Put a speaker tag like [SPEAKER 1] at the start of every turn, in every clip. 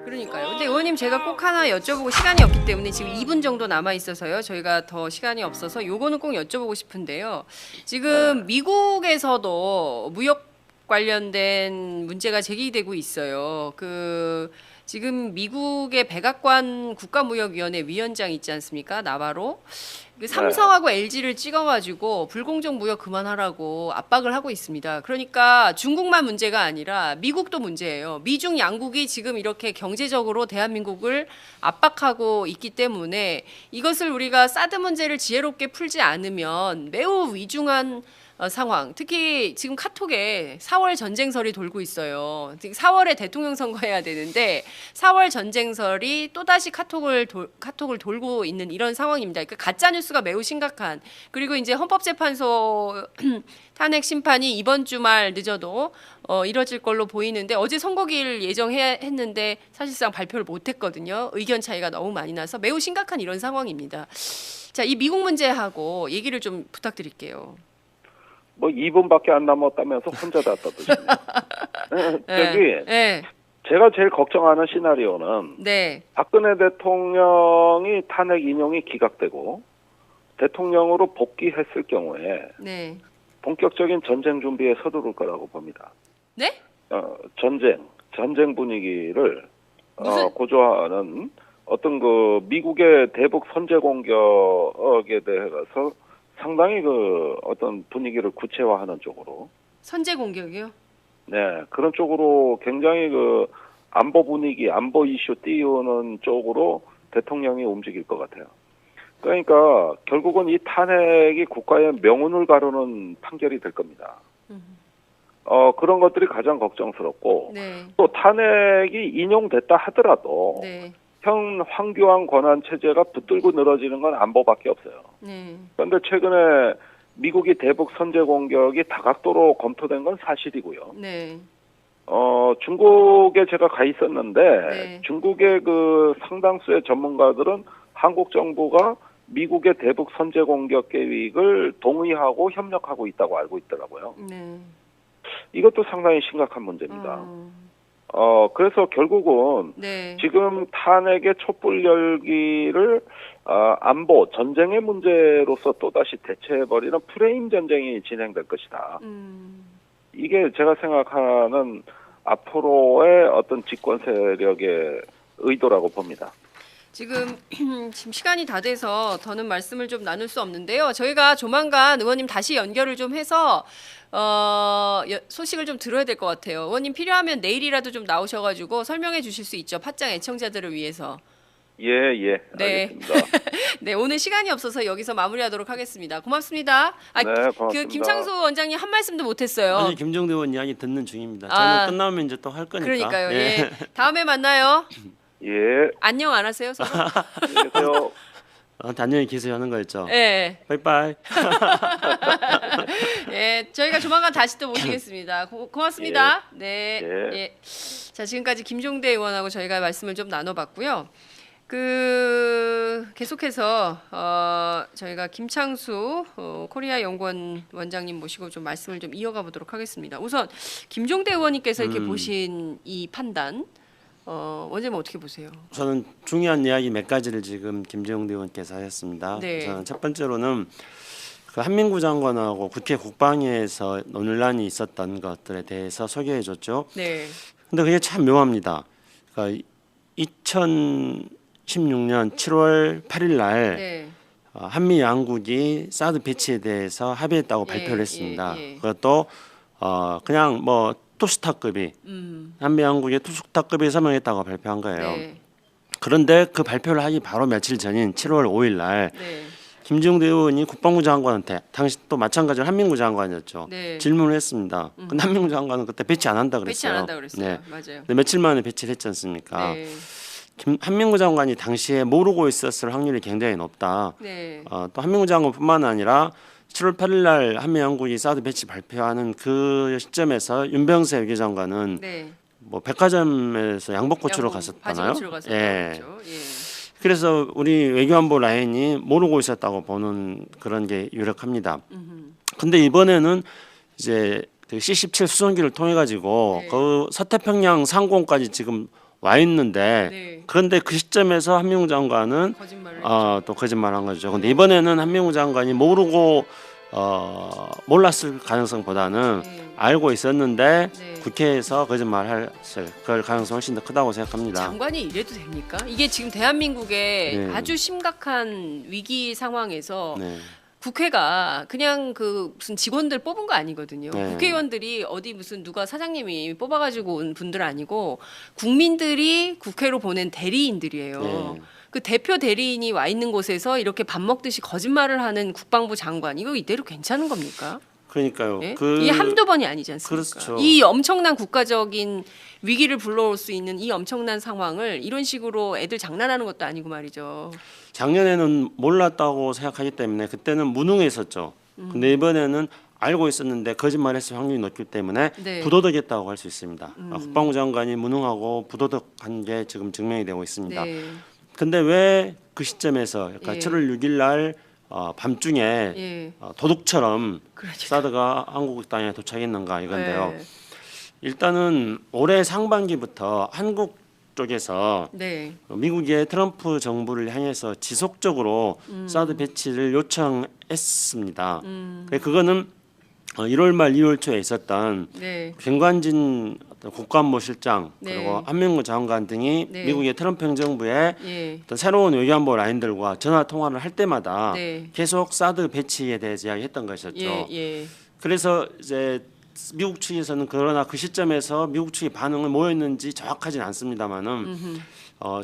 [SPEAKER 1] 그러니까요. 근데 의원님 제가 꼭 하나 여쭤보고 시간이 없기 때문에 지금 2분 정도 남아 있어서요. 저희가 더 시간이 없어서 요거는 꼭 여쭤보고 싶은데요. 지금 미국에서도 무역 관련된 문제가 제기되고 있어요. 지금 미국의 백악관 국가무역위원회 위원장 있지 않습니까? 나바로. 삼성하고 LG를 찍어가지고 불공정 무역 그만하라고 압박을 하고 있습니다. 그러니까 중국만 문제가 아니라 미국도 문제예요. 미중 양국이 지금 이렇게 경제적으로 대한민국을 압박하고 있기 때문에 이것을 우리가 사드 문제를 지혜롭게 풀지 않으면 매우 위중한 상황. 특히 지금 카톡에 4월 전쟁설이 돌고 있어요. 4월에 대통령 선거해야 되는데 4월 전쟁설이 또다시 카톡을 돌고 있는 이런 상황입니다. 그러니까 가짜 뉴스가 매우 심각한. 그리고 이제 헌법재판소 탄핵 심판이 이번 주말 늦어도 이뤄질 걸로 보이는데 어제 선고기일 예정해야 했는데 사실상 발표를 못 했거든요. 의견 차이가 너무 많이 나서 매우 심각한 이런 상황입니다. 자, 이 미국 문제하고 얘기를 좀 부탁드릴게요.
[SPEAKER 2] 뭐 2분밖에 안 남았다면서 혼자 다 떠드시네. 저기
[SPEAKER 1] 네.
[SPEAKER 2] 제가 제일 걱정하는 시나리오는
[SPEAKER 1] 네.
[SPEAKER 2] 박근혜 대통령이 탄핵 인용이 기각되고 대통령으로 복귀했을 경우에
[SPEAKER 1] 네.
[SPEAKER 2] 본격적인 전쟁 준비에 서두를 거라고 봅니다.
[SPEAKER 1] 네?
[SPEAKER 2] 전쟁 분위기를 고조하는 어떤 그 미국의 대북 선제 공격에 대해서 상당히 그 어떤 분위기를 구체화하는 쪽으로
[SPEAKER 1] 선제 공격이요?
[SPEAKER 2] 네, 그런 쪽으로 굉장히 그 안보 분위기, 안보 이슈 띄우는 쪽으로 대통령이 움직일 것 같아요. 그러니까 결국은 이 탄핵이 국가의 명운을 가르는 판결이 될 겁니다. 그런 것들이 가장 걱정스럽고
[SPEAKER 1] 네.
[SPEAKER 2] 또 탄핵이 인용됐다 하더라도
[SPEAKER 1] 네.
[SPEAKER 2] 현 황교안 권한 체제가 붙들고 늘어지는 건 안보밖에 없어요.
[SPEAKER 1] 네.
[SPEAKER 2] 그런데 최근에 미국이 대북 선제 공격이 다각도로 검토된 건 사실이고요.
[SPEAKER 1] 네.
[SPEAKER 2] 중국에 제가 가 있었는데
[SPEAKER 1] 네.
[SPEAKER 2] 중국의 그 상당수의 전문가들은 한국 정부가 미국의 대북 선제 공격 계획을 동의하고 협력하고 있다고 알고 있더라고요.
[SPEAKER 1] 네.
[SPEAKER 2] 이것도 상당히 심각한 문제입니다. 그래서 결국은
[SPEAKER 1] 네.
[SPEAKER 2] 지금 탄핵의 촛불 열기를 안보, 전쟁의 문제로서 또다시 대체해버리는 프레임 전쟁이 진행될 것이다. 이게 제가 생각하는 앞으로의 어떤 집권 세력의 의도라고 봅니다.
[SPEAKER 1] 지금 시간이 다 돼서 더는 말씀을 좀 나눌 수 없는데요. 저희가 조만간 의원님 다시 연결을 좀 해서 소식을 좀 들어야 될 것 같아요. 의원님 필요하면 내일이라도 좀 나오셔가지고 설명해 주실 수 있죠. 팟짱 애청자들을 위해서.
[SPEAKER 2] 예,
[SPEAKER 1] 네.
[SPEAKER 2] 알겠습니다.
[SPEAKER 1] 네, 오늘 시간이 없어서 여기서 마무리하도록 하겠습니다. 고맙습니다.
[SPEAKER 2] 네, 고맙습니다.
[SPEAKER 1] 그 김창수 원장님 한 말씀도 못했어요.
[SPEAKER 3] 아니 김종대 의원 이야기 듣는 중입니다. 저는 끝나면 이제 또 할 거니까.
[SPEAKER 1] 그러니까요.
[SPEAKER 3] 네.
[SPEAKER 1] 예. 다음에 만나요.
[SPEAKER 2] 예.
[SPEAKER 1] 안녕 안 하세요, 서로?
[SPEAKER 2] 안녕히 계세요.
[SPEAKER 3] 안녕히 계세요 하는 거였죠.
[SPEAKER 1] 예.
[SPEAKER 3] 빠이빠이.
[SPEAKER 1] 예, 저희가 조만간 다시 또 모시겠습니다. 고맙습니다. 네.
[SPEAKER 2] 예.
[SPEAKER 1] 예. 자, 지금까지 김종대 의원하고 저희가 말씀을 좀 나눠봤고요. 계속해서 저희가 김창수 코리아 연구원 원장님 모시고 좀 말씀을 좀 이어가 보도록 하겠습니다. 우선 김종대 의원님께서 이렇게 보신 이 판단 원장님 어떻게 보세요?
[SPEAKER 3] 저는 중요한 이야기 몇 가지를 지금 김종대 의원께서 하셨습니다.
[SPEAKER 1] 네.
[SPEAKER 3] 저는 첫 번째로는 그 한민구 장관하고 국회 국방위에서 논란이 있었던 것들에 대해서 소개해줬죠.
[SPEAKER 1] 네.
[SPEAKER 3] 근데 그게 참 묘합니다. 그러니까 2016년 7월 8일 날
[SPEAKER 1] 네.
[SPEAKER 3] 한미 양국이 사드 배치에 대해서 합의했다고 발표를 했습니다. 그것도 그냥 뭐 투스타급이 한미 양국의 투스타급이 서명했다고 발표한 거예요.
[SPEAKER 1] 네.
[SPEAKER 3] 그런데 그 발표를 하기 바로 며칠 전인 7월 5일 날
[SPEAKER 1] 네.
[SPEAKER 3] 김종대 의원이 국방부 장관한테 당시 또 마찬가지로 한민구 장관이었죠.
[SPEAKER 1] 네.
[SPEAKER 3] 질문을 했습니다. 근데 한민구 장관은 그때 배치 안 한다 그랬어요.
[SPEAKER 1] 배치 안 한다 그랬어요.
[SPEAKER 3] 네.
[SPEAKER 1] 맞아요.
[SPEAKER 3] 근데 며칠 만에 배치를 했지 않습니까?
[SPEAKER 1] 네.
[SPEAKER 3] 한민구 장관이 당시에 모르고 있었을 확률이 굉장히 높다.
[SPEAKER 1] 네.
[SPEAKER 3] 또 한민구 장관뿐만 아니라 7월 8일 날 한미 양국이 사드 배치 발표하는 그 시점에서 윤병세 외교장관은
[SPEAKER 1] 네.
[SPEAKER 3] 뭐 백화점에서 양복 고추로
[SPEAKER 1] 바지
[SPEAKER 3] 갔었잖아요.
[SPEAKER 1] 고추로 갔었죠.
[SPEAKER 3] 예.
[SPEAKER 1] 예.
[SPEAKER 3] 그래서 우리 외교안보 라인이 모르고 있었다고 보는 그런 게 유력합니다. 근데 이번에는 이제 그 C-17 수송기를 통해 가지고
[SPEAKER 1] 네.
[SPEAKER 3] 그 서태평양 상공까지 지금 와 있는데
[SPEAKER 1] 네.
[SPEAKER 3] 그런데 그 시점에서 한명훈 장관은
[SPEAKER 1] 거짓말을
[SPEAKER 3] 또 거짓말한 거죠. 근데 이번에는 한명훈 장관이 모르고 몰랐을 가능성보다는
[SPEAKER 1] 네.
[SPEAKER 3] 알고 있었는데
[SPEAKER 1] 네.
[SPEAKER 3] 국회에서 거짓말할 그럴 가능성이 훨씬 더 크다고 생각합니다.
[SPEAKER 1] 장관이 이래도 됩니까? 이게 지금 대한민국의
[SPEAKER 3] 네.
[SPEAKER 1] 아주 심각한 위기 상황에서
[SPEAKER 3] 네.
[SPEAKER 1] 국회가 그냥 그 무슨 직원들 뽑은 거 아니거든요.
[SPEAKER 3] 네.
[SPEAKER 1] 국회의원들이 어디 무슨 누가 사장님이 뽑아가지고 온 분들 아니고 국민들이 국회로 보낸 대리인들이에요.
[SPEAKER 3] 네.
[SPEAKER 1] 그 대표 대리인이 와 있는 곳에서 이렇게 밥 먹듯이 거짓말을 하는 국방부 장관 이거 이대로 괜찮은 겁니까?
[SPEAKER 3] 그러니까요.
[SPEAKER 1] 예? 이게 한두 번이 아니지 않습니까?
[SPEAKER 3] 그렇죠.
[SPEAKER 1] 이 엄청난 국가적인 위기를 불러올 수 있는 이 엄청난 상황을 이런 식으로 애들 장난하는 것도 아니고 말이죠.
[SPEAKER 3] 작년에는 몰랐다고 생각하기 때문에 그때는 무능했었죠. 근데 이번에는 알고 있었는데 거짓말했을 확률이 높기 때문에
[SPEAKER 1] 네.
[SPEAKER 3] 부도덕했다고 할 수 있습니다. 국방부 장관이 무능하고 부도덕한 게 지금 증명이 되고 있습니다.
[SPEAKER 1] 네.
[SPEAKER 3] 근데 왜 그 시점에서 그러니까
[SPEAKER 1] 예.
[SPEAKER 3] 7월 6일 날 밤중에
[SPEAKER 1] 예.
[SPEAKER 3] 도둑처럼
[SPEAKER 1] 그러니까.
[SPEAKER 3] 사드가 한국 땅에 도착했는가 이건데요.
[SPEAKER 1] 네.
[SPEAKER 3] 일단은 올해 상반기부터 한국 쪽에서
[SPEAKER 1] 네.
[SPEAKER 3] 미국의 트럼프 정부를 향해서 지속적으로 사드 배치를 요청했습니다. 그거는 1월 말 2월 초에 있었던
[SPEAKER 1] 네.
[SPEAKER 3] 김관진 어떤 국가안보실장
[SPEAKER 1] 네.
[SPEAKER 3] 그리고 한명구 장관 등이
[SPEAKER 1] 네.
[SPEAKER 3] 미국의 트럼프 행정부의
[SPEAKER 1] 예.
[SPEAKER 3] 어떤 새로운 외교안보 라인들과 전화 통화를 할 때마다
[SPEAKER 1] 네.
[SPEAKER 3] 계속 사드 배치에 대해서 이야기했던 것이었죠.
[SPEAKER 1] 예. 예.
[SPEAKER 3] 그래서 이제 미국 측에서는 그러나 그 시점에서 미국 측의 반응은 뭐였는지 정확하진 않습니다만은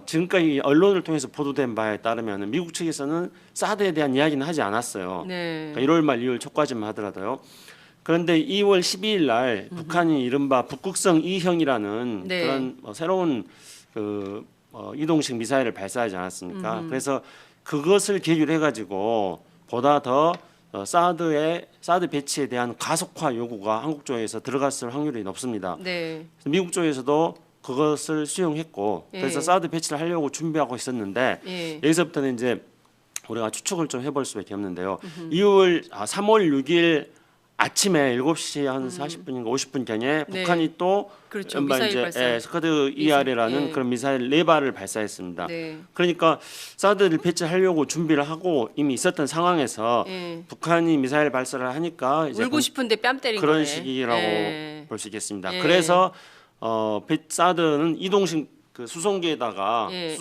[SPEAKER 3] 지금까지 언론을 통해서 보도된 바에 따르면 미국 측에서는 사드에 대한 이야기는 하지 않았어요.
[SPEAKER 1] 네.
[SPEAKER 3] 그러니까 1월 말 2월 초까지만 하더라도요. 그런데 2월 12일 날 북한이 이른바 북극성 2형이라는
[SPEAKER 1] 네.
[SPEAKER 3] 그런 새로운 이동식 미사일을 발사하지 않았습니까? 그래서 그것을 계기로 해가지고 보다 더 사드 배치에 대한 가속화 요구가 한국 쪽에서 들어갔을 확률이 높습니다.
[SPEAKER 1] 네.
[SPEAKER 3] 미국 쪽에서도 그것을 수용했고
[SPEAKER 1] 예.
[SPEAKER 3] 그래서 사드 배치를 하려고 준비하고 있었는데
[SPEAKER 1] 예.
[SPEAKER 3] 여기서부터는 이제 우리가 추측을 좀 해볼 수밖에 없는데요. 3월 6일 아침에 7시 한 40분인가 50분경에
[SPEAKER 1] 네.
[SPEAKER 3] 북한이 또
[SPEAKER 1] 그렇죠.
[SPEAKER 3] 이른바
[SPEAKER 1] 미사일
[SPEAKER 3] 이제
[SPEAKER 1] 발사.
[SPEAKER 3] 스커드 ER이라는
[SPEAKER 1] 예.
[SPEAKER 3] 그런 미사일 4발을 발사했습니다.
[SPEAKER 1] 네.
[SPEAKER 3] 그러니까 사드를 배치하려고 준비를 하고 이미 있었던 상황에서
[SPEAKER 1] 예.
[SPEAKER 3] 북한이 미사일 발사를 하니까 이제
[SPEAKER 1] 울고 싶은데 뺨 때린
[SPEAKER 3] 그런
[SPEAKER 1] 거네.
[SPEAKER 3] 시기라고
[SPEAKER 1] 예.
[SPEAKER 3] 볼 수 있겠습니다.
[SPEAKER 1] 예.
[SPEAKER 3] 그래서 사드는 이동식 그 수송기에다가
[SPEAKER 1] 예,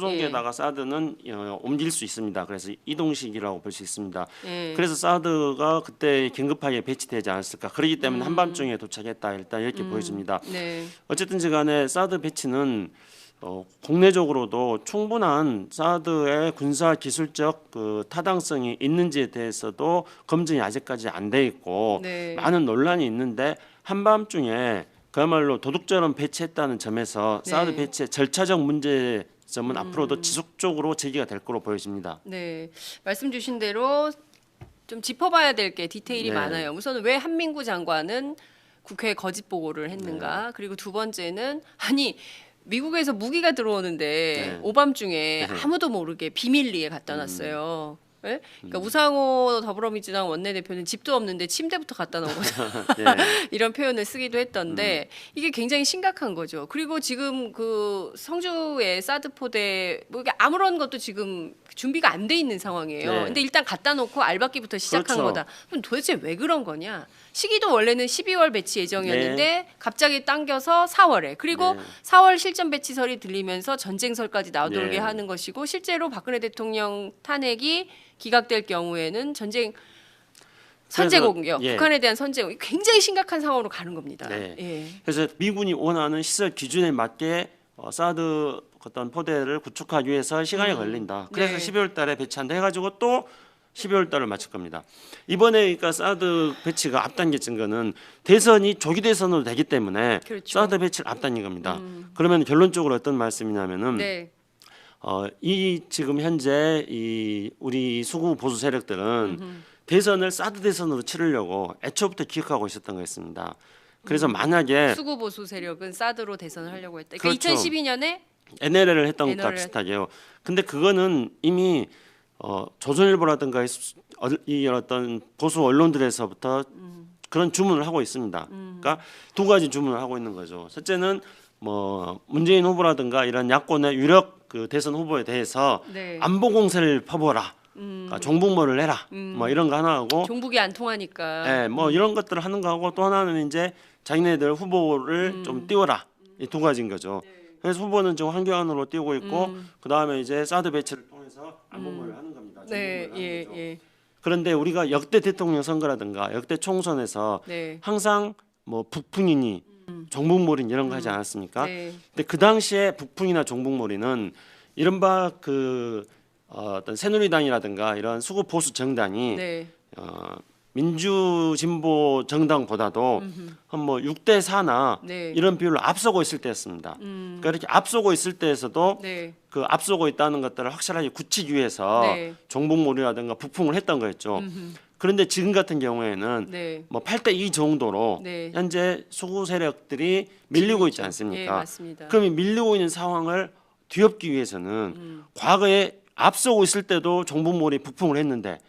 [SPEAKER 3] 사드는 옮길 수 있습니다. 그래서 이동식이라고 볼 수 있습니다.
[SPEAKER 1] 예.
[SPEAKER 3] 그래서 사드가 그때 긴급하게 배치되지 않았을까. 그러기 때문에 한밤중에 도착했다. 일단 이렇게 보여집니다.
[SPEAKER 1] 네.
[SPEAKER 3] 어쨌든지 간에 사드 배치는 국내적으로도 충분한 사드의 군사 기술적 그 타당성이 있는지에 대해서도 검증이 아직까지 안 돼 있고
[SPEAKER 1] 네.
[SPEAKER 3] 많은 논란이 있는데 한밤중에 그야말로 도둑처럼 배치했다는 점에서
[SPEAKER 1] 네.
[SPEAKER 3] 사드 배치의 절차적 문제점은 앞으로도 지속적으로 제기가 될 거로 보여집니다.
[SPEAKER 1] 네. 말씀 주신 대로 좀 짚어봐야 될 게 디테일이
[SPEAKER 3] 네.
[SPEAKER 1] 많아요. 우선은 왜 한민구 장관은 국회에 거짓 보고를 했는가?
[SPEAKER 3] 네.
[SPEAKER 1] 그리고 두 번째는 아니 미국에서 무기가 들어오는데
[SPEAKER 3] 네.
[SPEAKER 1] 오밤중에
[SPEAKER 3] 네.
[SPEAKER 1] 아무도 모르게 비밀리에 갖다 놨어요. 예? 그러니까 우상호 더불어민주당 원내대표는 집도 없는데 침대부터 갖다 놓거든.
[SPEAKER 3] 네.
[SPEAKER 1] 이런 표현을 쓰기도 했던데 이게 굉장히 심각한 거죠. 그리고 지금 그 성주의 사드 포대 뭐 이게 아무런 것도 지금 준비가 안 돼 있는 상황이에요.
[SPEAKER 3] 네.
[SPEAKER 1] 근데 일단 갖다 놓고 알박기부터 시작한
[SPEAKER 3] 그렇죠.
[SPEAKER 1] 거다. 그럼 도대체 왜 그런 거냐? 시기도 원래는 12월 배치 예정이었는데 갑자기 당겨서 4월에 그리고
[SPEAKER 3] 네.
[SPEAKER 1] 4월 실전 배치설이 들리면서 전쟁설까지 나돌게
[SPEAKER 3] 네.
[SPEAKER 1] 하는 것이고 실제로 박근혜 대통령 탄핵이 기각될 경우에는 전쟁 선제
[SPEAKER 3] 그래서,
[SPEAKER 1] 공격,
[SPEAKER 3] 예.
[SPEAKER 1] 북한에 대한 선제 공격 굉장히 심각한 상황으로 가는 겁니다.
[SPEAKER 3] 네.
[SPEAKER 1] 예.
[SPEAKER 3] 그래서 미군이 원하는 시설 기준에 맞게 사드 어떤 포대를 구축하기 위해서 시간이 걸린다. 그래서
[SPEAKER 1] 네.
[SPEAKER 3] 12월 달에 배치한다 해가지고 또 12월 달을 맞출 겁니다. 이번에 그러니까 사드 배치가 앞당겨진 거는 대선이 조기 대선으로 되기 때문에
[SPEAKER 1] 그렇죠.
[SPEAKER 3] 사드 배치를 앞당긴 겁니다. 그러면 결론적으로 어떤 말씀이냐면은
[SPEAKER 1] 네.
[SPEAKER 3] 이 지금 현재 이 우리 수구 보수 세력들은 대선을 사드 대선으로 치르려고 애초부터 기획하고 있었던 거였습니다. 그래서 만약에
[SPEAKER 1] 수구 보수 세력은 사드로 대선을 하려고 했다. 그러니까
[SPEAKER 3] 그렇죠.
[SPEAKER 1] 2012년에
[SPEAKER 3] NLL을 했던 것과
[SPEAKER 1] NLL.
[SPEAKER 3] 비슷하게요. 근데 그거는 이미 조선일보라든가 이 어떤 보수 언론들에서부터 그런 주문을 하고 있습니다. 그러니까 두 가지 주문을 하고 있는 거죠. 첫째는 뭐 문재인 후보라든가 이런 야권의 유력 그 대선 후보에 대해서
[SPEAKER 1] 네.
[SPEAKER 3] 안보 공세를 퍼부어라, 그러니까 종북몰이를 해라, 뭐 이런 거 하나 하고,
[SPEAKER 1] 종북이 안 통하니까.
[SPEAKER 3] 예, 뭐 이런 것들을 하는 거하고 또 하나는 이제 자기네들 후보를 좀 띄워라, 이 두 가지인 거죠. 그래서 후보는 지금 한교안으로 띄우고 있고, 그 다음에 이제 사드 배치를 통해서 안보몰이를 하는 겁니다.
[SPEAKER 1] 네,
[SPEAKER 3] 종북몰이를 하는 거죠.
[SPEAKER 1] 예.
[SPEAKER 3] 그런데 우리가 역대 대통령 선거라든가 역대 총선에서
[SPEAKER 1] 네.
[SPEAKER 3] 항상 뭐 북풍이니 종북몰이 이런 거 하지 않았습니까?
[SPEAKER 1] 네.
[SPEAKER 3] 근데 그 당시에 북풍이나 종북몰이는 이른바 그 어떤 새누리당이라든가 이런 수구 보수 정당이
[SPEAKER 1] 네.
[SPEAKER 3] 민주 진보 정당보다도 한 뭐 6대 4나
[SPEAKER 1] 네.
[SPEAKER 3] 이런 비율로 앞서고 있을 때였습니다. 그러니까 이렇게 앞서고 있을 때에서도
[SPEAKER 1] 네.
[SPEAKER 3] 그 앞서고 있다는 것들을 확실하게 굳히기 위해서
[SPEAKER 1] 네.
[SPEAKER 3] 종북몰이라든가 북풍을 했던 거였죠. 그런데 지금 같은 경우에는
[SPEAKER 1] 네.
[SPEAKER 3] 뭐 8대 2 정도로
[SPEAKER 1] 네.
[SPEAKER 3] 현재 수구 세력들이 밀리고 있지
[SPEAKER 1] 예,
[SPEAKER 3] 않습니까?
[SPEAKER 1] 맞습니다.
[SPEAKER 3] 그럼 이 밀리고 있는 상황을 뒤엎기 위해서는 과거에 앞서고 있을 때도 종북몰이 북풍을 했는데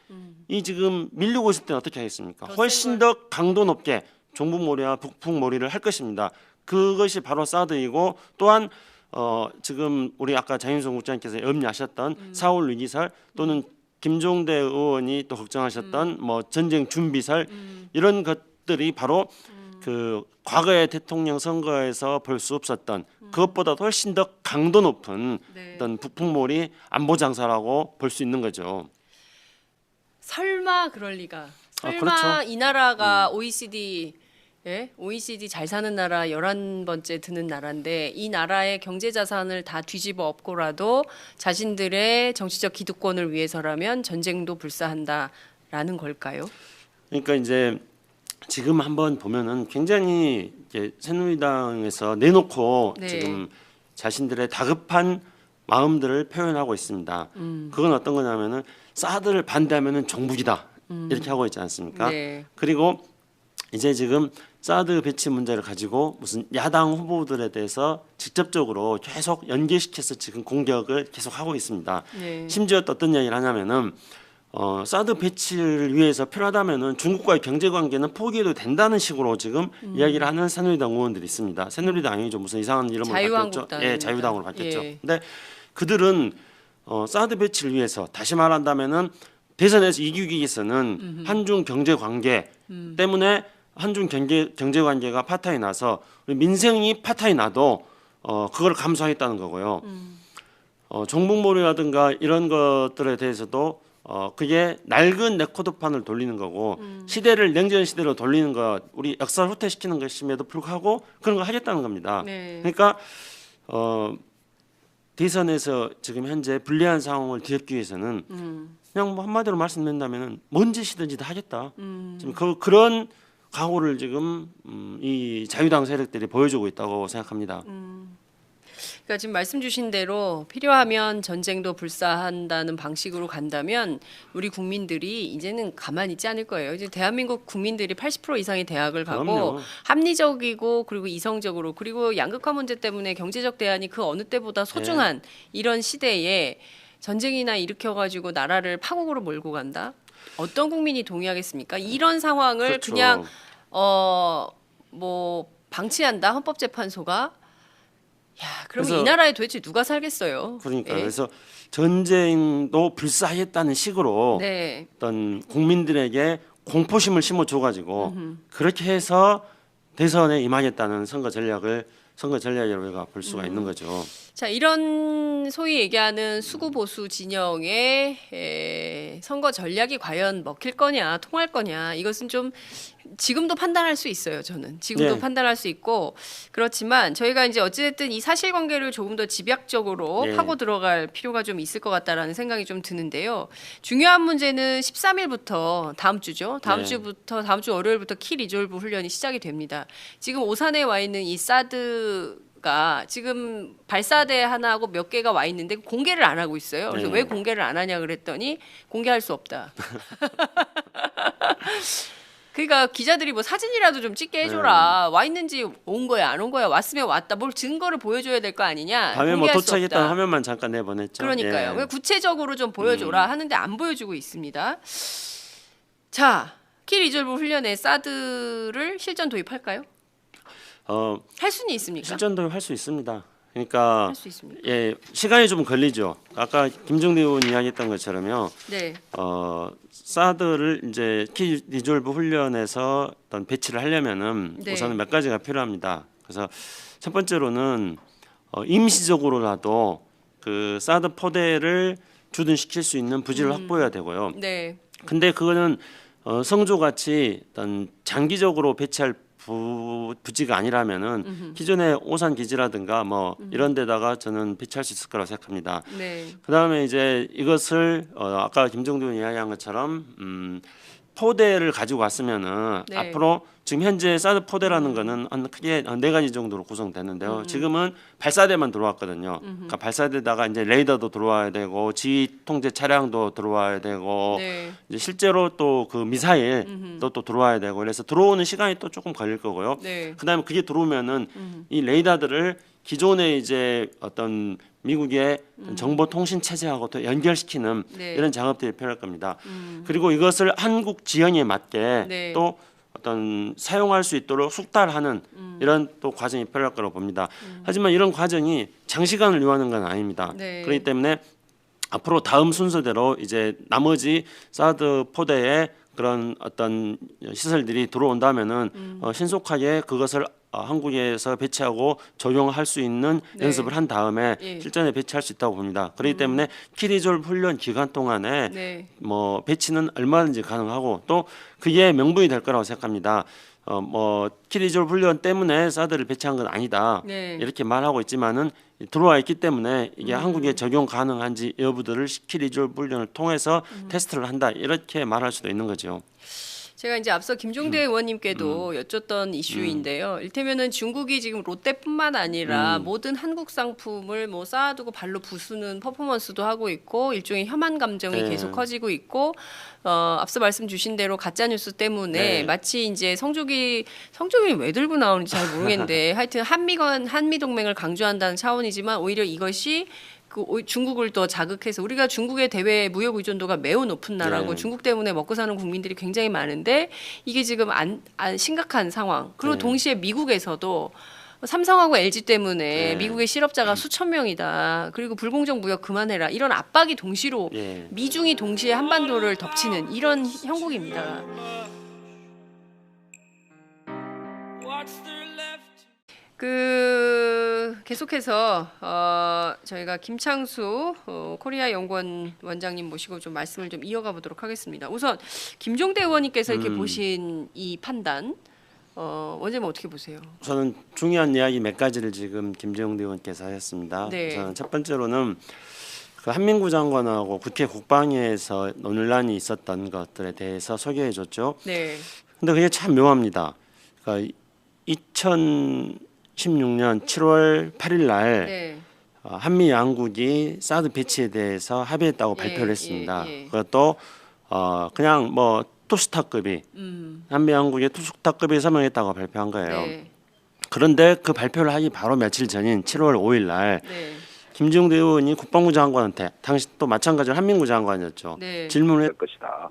[SPEAKER 3] 이 지금 밀리고 있을 때는 어떻게 하겠습니까?
[SPEAKER 1] 더
[SPEAKER 3] 훨씬 더 강도 높게 종북몰이와 북풍몰이를 할 것입니다. 그것이 바로 사드이고 또한 지금 우리 아까 장윤성 국장님께서 염려하셨던 4월 위기설 또는 김종대 의원이 또 걱정하셨던 뭐 전쟁 준비설 이런 것들이 바로 그 과거의 대통령 선거에서 볼 수 없었던 그것보다 훨씬 더 강도 높은
[SPEAKER 1] 네.
[SPEAKER 3] 어떤 북풍몰이 안보 장사라고 볼 수 있는 거죠.
[SPEAKER 1] 설마 그럴 리가. 설마
[SPEAKER 3] 그렇죠.
[SPEAKER 1] 이 나라가 OECD 잘 사는 나라 11번째 드는 나라인데 이 나라의 경제 자산을 다 뒤집어 엎고라도 자신들의 정치적 기득권을 위해서라면 전쟁도 불사한다라는 걸까요?
[SPEAKER 3] 그러니까 이제 지금 한번 보면은 굉장히 이제 새누리당에서 내놓고
[SPEAKER 1] 네.
[SPEAKER 3] 지금 자신들의 다급한 마음들을 표현하고 있습니다. 그건 어떤 거냐면은 사드를 반대하면은 종북이다 이렇게 하고 있지 않습니까?
[SPEAKER 1] 네.
[SPEAKER 3] 그리고 이제 지금 사드 배치 문제를 가지고 무슨 야당 후보들에 대해서 직접적으로 계속 연계시켜서 지금 공격을 계속 하고 있습니다.
[SPEAKER 1] 네.
[SPEAKER 3] 심지어 또 어떤 이야기를 하냐면은 사드 배치를 위해서 필요하다면은 중국과의 경제 관계는 포기해도 된다는 식으로 지금 이야기를 하는 새누리당 의원들이 있습니다. 새누리당이 좀 무슨 이상한 이름을 바뀌었죠.
[SPEAKER 1] 자유한국당입니다.
[SPEAKER 3] 예, 자유당으로 바뀌었죠.
[SPEAKER 1] 예.
[SPEAKER 3] 근데 그들은 사드 배치를 위해서 다시 말한다면은 대선에서 이기기 위해서는 한중 경제 관계 때문에 한중 경제 관계가 파탄이 나서 우리 민생이 파탄이 나도 그걸 감수하겠다는 거고요. 종북몰이라든가 이런 것들에 대해서도 그게 낡은 레코드판을 돌리는 거고 시대를 냉전 시대로 돌리는 것, 우리 역사를 후퇴시키는 것임에도 불구하고 그런 거 하겠다는 겁니다.
[SPEAKER 1] 네.
[SPEAKER 3] 그러니까 대선에서 지금 현재 불리한 상황을 뒤엎기 위해서는 그냥 뭐 한마디로 말씀드린다면은 뭔 짓이든지 다 하겠다. 지금 그런 각오를 지금 이 자유당 세력들이 보여주고 있다고 생각합니다.
[SPEAKER 1] 그러니까 지금 말씀 주신 대로 필요하면 전쟁도 불사한다는 방식으로 간다면 우리 국민들이 이제는 가만히 있지 않을 거예요. 이제 대한민국 국민들이 80% 이상이 대학을 가고
[SPEAKER 3] 그럼요.
[SPEAKER 1] 합리적이고 그리고 이성적으로 그리고 양극화 문제 때문에 경제적 대안이 그 어느 때보다 소중한 이런 시대에 전쟁이나 일으켜가지고 나라를 파국으로 몰고 간다? 어떤 국민이 동의하겠습니까? 이런 상황을
[SPEAKER 3] 그렇죠.
[SPEAKER 1] 그냥 뭐 방치한다 헌법재판소가. 야, 그러면
[SPEAKER 3] 그래서-
[SPEAKER 1] 이 나라에 도대체 누가 살겠어요?
[SPEAKER 3] 그러니까
[SPEAKER 1] 예.
[SPEAKER 3] 그래서 전쟁도 불사하겠다는 식으로
[SPEAKER 1] 네.
[SPEAKER 3] 어떤 국민들에게 공포심을 심어줘가지고 그렇게 해서 대선에 임하겠다는 선거 전략이라고 우리가 볼 수가 있는 거죠.
[SPEAKER 1] 자, 이런 소위 얘기하는 수구 보수 진영의 선거 전략이 과연 먹힐 거냐, 통할 거냐, 이것은 좀 지금도 판단할 수 있어요. 저는 지금도
[SPEAKER 3] 네.
[SPEAKER 1] 판단할 수 있고 그렇지만 저희가 이제 어찌됐든 이 사실관계를 조금 더 집약적으로
[SPEAKER 3] 네.
[SPEAKER 1] 파고 들어갈 필요가 좀 있을 것 같다라는 생각이 좀 드는데요. 중요한 문제는 13일부터 다음 주죠. 다음
[SPEAKER 3] 네.
[SPEAKER 1] 다음 주 월요일부터 키 리졸브 훈련이 시작이 됩니다. 지금 오산에 와 있는 이 사드가 지금 발사대 하나하고 몇 개가 와 있는데 공개를 안 하고 있어요. 그래서
[SPEAKER 3] 네.
[SPEAKER 1] 왜 공개를 안 하냐 그랬더니 공개할 수 없다. 그러니까 기자들이 뭐 사진이라도 좀 찍게 해줘라. 와 있는지 온 거야 안 온 거야 왔으면 왔다. 뭘 증거를 보여줘야 될 거 아니냐.
[SPEAKER 3] 밤에 뭐
[SPEAKER 1] 공개할 수
[SPEAKER 3] 도착했다는
[SPEAKER 1] 없다.
[SPEAKER 3] 화면만 잠깐 내보냈죠.
[SPEAKER 1] 그러니까요.
[SPEAKER 3] 예.
[SPEAKER 1] 그냥 구체적으로 좀 보여줘라 하는데 안 보여주고 있습니다. 자, 키 리졸브 훈련에 사드를 실전 도입할까요? 할 수는 있습니까?
[SPEAKER 3] 실전도 할 수 있습니다. 그러니까
[SPEAKER 1] 할 수 있습니다.
[SPEAKER 3] 예, 시간이 좀 걸리죠. 아까 김종대 의원 이야기했던 것처럼요.
[SPEAKER 1] 네.
[SPEAKER 3] 사드를 이제 키 리졸브 훈련에서 어떤 배치를 하려면은
[SPEAKER 1] 네.
[SPEAKER 3] 우선은 몇 가지가 필요합니다. 그래서 첫 번째로는 임시적으로라도 그 사드 포대를 주둔시킬 수 있는 부지를 확보해야 되고요.
[SPEAKER 1] 네.
[SPEAKER 3] 근데 그거는 성조같이 어떤 장기적으로 배치할 부지가 아니라면은 기존의 오산 기지라든가 뭐 이런 데다가 저는 배치할 수 있을 거라고 생각합니다.
[SPEAKER 1] 네.
[SPEAKER 3] 그다음에 이제 이것을 아까 김종대 의원이 이야기한 것처럼 포대를 가지고 왔으면은
[SPEAKER 1] 네.
[SPEAKER 3] 앞으로 지금 현재 사드 포대라는 거는 한 크게 네 가지 정도로 구성되는데요. 지금은 발사대만 들어왔거든요. 그러니까 발사대다가 이제 레이더도 들어와야 되고 지휘 통제 차량도 들어와야 되고
[SPEAKER 1] 네.
[SPEAKER 3] 이제 실제로 또 그 미사일도 또 들어와야 되고 그래서 들어오는 시간이 또 조금 걸릴 거고요.
[SPEAKER 1] 네.
[SPEAKER 3] 그다음에 그게 들어오면은 이 레이더들을 기존의 이제 어떤 미국의 정보 통신 체제하고 또 연결시키는
[SPEAKER 1] 네.
[SPEAKER 3] 이런 작업들이 필요할 겁니다. 그리고 이것을 한국 지형에 맞게
[SPEAKER 1] 네.
[SPEAKER 3] 또 어떤 사용할 수 있도록 숙달하는 이런 또 과정이 필요할 거라고 봅니다. 하지만 이런 과정이 장시간을 요하는 건 아닙니다.
[SPEAKER 1] 네.
[SPEAKER 3] 그렇기 때문에 앞으로 다음 순서대로 이제 나머지 사드 포대의 그런 어떤 시설들이 들어온다면은 신속하게 그것을 한국에서 배치하고 적용할 수 있는
[SPEAKER 1] 네.
[SPEAKER 3] 연습을 한 다음에
[SPEAKER 1] 예.
[SPEAKER 3] 실전에 배치할 수 있다고 봅니다. 그렇기 때문에 키리졸 훈련 기간 동안에
[SPEAKER 1] 네.
[SPEAKER 3] 뭐 배치는 얼마든지 가능하고 또 그게 명분이 될 거라고 생각합니다. 뭐 키리졸 훈련 때문에 사드를 배치한 건 아니다.
[SPEAKER 1] 네.
[SPEAKER 3] 이렇게 말하고 있지만은 들어와 있기 때문에 이게 한국에 적용 가능한지 여부들을 키리졸 훈련을 통해서 테스트를 한다. 이렇게 말할 수도 있는 거죠.
[SPEAKER 1] 제가 이제 앞서 김종대 의원님께도 여쭸던 이슈인데요. 일테면은 중국이 지금 롯데뿐만 아니라 모든 한국 상품을 뭐 쌓아두고 발로 부수는 퍼포먼스도 하고 있고 일종의 혐한 감정이
[SPEAKER 3] 네.
[SPEAKER 1] 계속 커지고 있고 앞서 말씀 주신 대로 가짜 뉴스 때문에
[SPEAKER 3] 네.
[SPEAKER 1] 마치 이제 성조기 왜 들고 나오는지 잘 모르겠는데 하여튼 한미 동맹을 강조한다는 차원이지만 오히려 이것이 중국을 더 자극해서 우리가 중국의 대외 무역 의존도가 매우 높은 나라고
[SPEAKER 3] 네.
[SPEAKER 1] 중국 때문에 먹고 사는 국민들이 굉장히 많은데 이게 지금 안 심각한 상황. 그리고
[SPEAKER 3] 네.
[SPEAKER 1] 동시에 미국에서도 삼성하고 LG 때문에
[SPEAKER 3] 네.
[SPEAKER 1] 미국의 실업자가 수천 명이다. 그리고 불공정 무역 그만해라. 이런 압박이 동시로
[SPEAKER 3] 예.
[SPEAKER 1] 미중이 동시에 한반도를 덮치는 이런 형국입니다. 계속해서 저희가 김창수 코리아 연구원 원장님 모시고 좀 말씀을 좀 이어가 보도록 하겠습니다. 우선 김종대 의원님께서 이렇게 보신 이 판단 원장님 어떻게 보세요?
[SPEAKER 3] 저는 중요한 이야기 몇 가지를 지금 김정대 의원께서 하셨습니다.
[SPEAKER 1] 네.
[SPEAKER 3] 우선 첫 번째로는 그 한민구 장관하고 국회 국방위에서 논란이 있었던 것들에 대해서 소개해줬죠.
[SPEAKER 1] 네.
[SPEAKER 3] 근데 그게 참 묘합니다. 그러니까 2016년 7월 8일 날
[SPEAKER 1] 네.
[SPEAKER 3] 한미 양국이 사드 배치에 대해서 합의했다고
[SPEAKER 1] 예,
[SPEAKER 3] 발표를 했습니다.
[SPEAKER 1] 예, 예.
[SPEAKER 3] 그것도 그냥 뭐 투스타급이 한미 양국의 투스타급이 서명했다고 발표한 거예요.
[SPEAKER 1] 네.
[SPEAKER 3] 그런데 그 발표를 하기 바로 며칠 전인 7월 5일 날
[SPEAKER 1] 네.
[SPEAKER 3] 김종대 의원이 국방부 장관한테 당시 또 마찬가지로 한민구 장관이었죠.
[SPEAKER 1] 네.
[SPEAKER 3] 질문을
[SPEAKER 2] 될 것이다.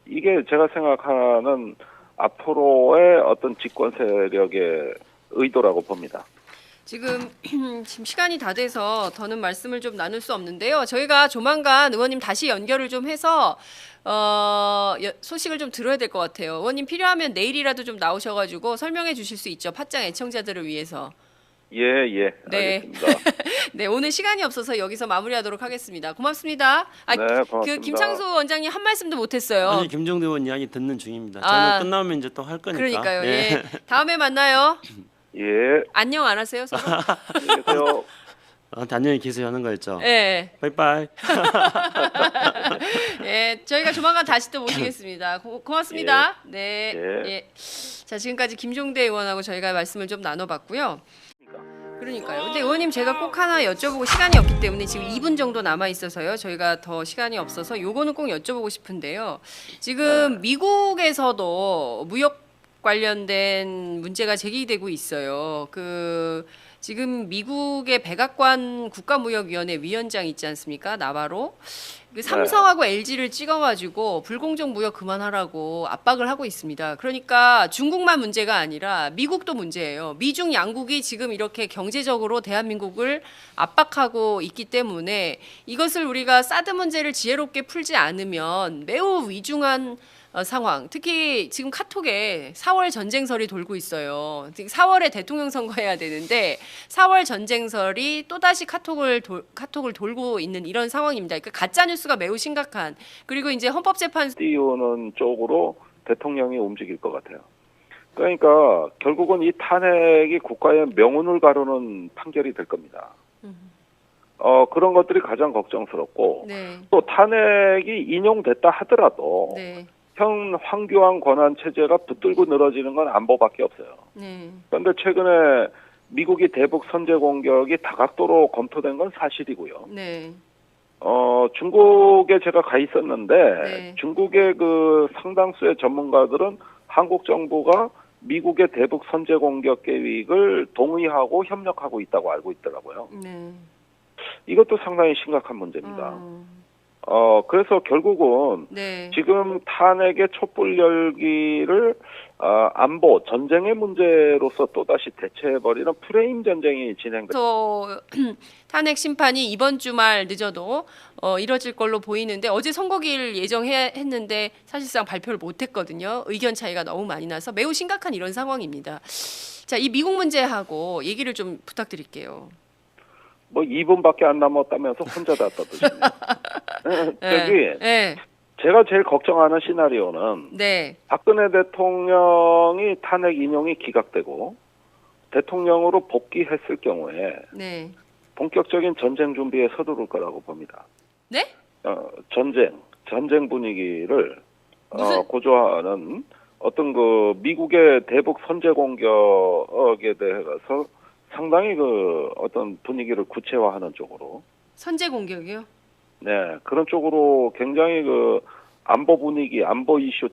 [SPEAKER 2] 이게 제가 생각하는 앞으로의 어떤 집권 세력의 의도라고 봅니다.
[SPEAKER 1] 지금 시간이 다 돼서 더는 말씀을 좀 나눌 수 없는데요. 저희가 조만간 의원님 다시 연결을 좀 해서 소식을 좀 들어야 될 것 같아요. 의원님 필요하면 내일이라도 좀 나오셔가지고 설명해 주실 수 있죠. 팟짱 애청자들을 위해서.
[SPEAKER 2] 예,
[SPEAKER 1] 네.
[SPEAKER 2] 알겠습니다.
[SPEAKER 1] 네, 오늘 시간이 없어서 여기서 마무리하도록 하겠습니다. 고맙습니다.
[SPEAKER 2] 네, 고맙습니다.
[SPEAKER 1] 그 김창수 원장님 한 말씀도 못했어요.
[SPEAKER 3] 아니 김종대 의원 이야기 듣는 중입니다. 저는
[SPEAKER 1] 아.
[SPEAKER 3] 끝나면 이제 또 할 거니까.
[SPEAKER 1] 그러니까요.
[SPEAKER 3] 네.
[SPEAKER 1] 예. 다음에 만나요.
[SPEAKER 2] 예,
[SPEAKER 1] 안녕 안 하세요, 서로?
[SPEAKER 2] 안녕히 계세요.
[SPEAKER 3] 안녕히 계세요 하는 거였죠.
[SPEAKER 1] 예.
[SPEAKER 3] 빠이빠이.
[SPEAKER 1] 예, 저희가 조만간 다시 또 모시겠습니다. 고맙습니다. 네.
[SPEAKER 2] 예.
[SPEAKER 1] 예. 자, 지금까지 김종대 의원하고 저희가 말씀을 좀 나눠봤고요. 그러니까요. 근데 의원님 제가 꼭 하나 여쭤보고 시간이 없기 때문에 지금 2분 정도 남아 있어서요. 저희가 더 시간이 없어서 요거는 꼭 여쭤보고 싶은데요. 지금 미국에서도 무역 관련된 문제가 제기되고 있어요. 지금 미국의 백악관 국가무역위원회 위원장 있지 않습니까? 나바로. 그 삼성하고 LG를 찍어가지고 불공정 무역 그만하라고 압박을 하고 있습니다. 그러니까 중국만 문제가 아니라 미국도 문제예요. 미중 양국이 지금 이렇게 경제적으로 대한민국을 압박하고 있기 때문에 이것을 우리가 사드 문제를 지혜롭게 풀지 않으면 매우 위중한 상황. 특히 지금 카톡에 4월 전쟁설이 돌고 있어요. 4월에 대통령 선거해야 되는데 4월 전쟁설이 또다시 카톡을 돌고 있는 이런 상황입니다. 그러니까 가짜 뉴스가 매우 심각한. 그리고 이제 헌법재판
[SPEAKER 2] 띄우는 쪽으로 대통령이 움직일 것 같아요. 그러니까 결국은 이 탄핵이 국가의 명운을 가르는 판결이 될 겁니다. 그런 것들이 가장 걱정스럽고
[SPEAKER 1] 네.
[SPEAKER 2] 또 탄핵이 인용됐다 하더라도
[SPEAKER 1] 네.
[SPEAKER 2] 현 황교안 권한 체제가 붙들고 늘어지는 건 안보밖에 없어요.
[SPEAKER 1] 네.
[SPEAKER 2] 그런데 최근에 미국이 대북 선제 공격이 다각도로 검토된 건 사실이고요.
[SPEAKER 1] 네.
[SPEAKER 2] 중국에 제가 가 있었는데
[SPEAKER 1] 네.
[SPEAKER 2] 중국의 그 상당수의 전문가들은 한국 정부가 미국의 대북 선제 공격 계획을 동의하고 협력하고 있다고 알고 있더라고요.
[SPEAKER 1] 네.
[SPEAKER 2] 이것도 상당히 심각한 문제입니다. 그래서 결국은
[SPEAKER 1] 네.
[SPEAKER 2] 지금 탄핵의 촛불 열기를 안보, 전쟁의 문제로서 또다시 대체해버리는 프레임 전쟁이 진행됩니다.
[SPEAKER 1] 그래서 탄핵 심판이 이번 주말 늦어도 이뤄질 걸로 보이는데 어제 선거기일 예정했는데 사실상 발표를 못했거든요. 의견 차이가 너무 많이 나서 매우 심각한 이런 상황입니다. 자, 이 미국 문제하고 얘기를 좀 부탁드릴게요.
[SPEAKER 2] 뭐 2분밖에 안 남았다면서 혼자 다 떠드시네요. 저기
[SPEAKER 1] 네.
[SPEAKER 2] 제가 제일 걱정하는 시나리오는
[SPEAKER 1] 네.
[SPEAKER 2] 박근혜 대통령이 탄핵 인용이 기각되고 대통령으로 복귀했을 경우에
[SPEAKER 1] 네.
[SPEAKER 2] 본격적인 전쟁 준비에 서두를 거라고 봅니다.
[SPEAKER 1] 네?
[SPEAKER 2] 전쟁 분위기를
[SPEAKER 1] 무슨-
[SPEAKER 2] 고조하는 어떤 그 미국의 대북 선제 공격에 대해서 상당히 그 어떤 분위기를 구체화하는 쪽으로
[SPEAKER 1] 선제 공격이요?
[SPEAKER 2] 네 그런 쪽으로 굉장히 그 안보 분위기, 안보 이슈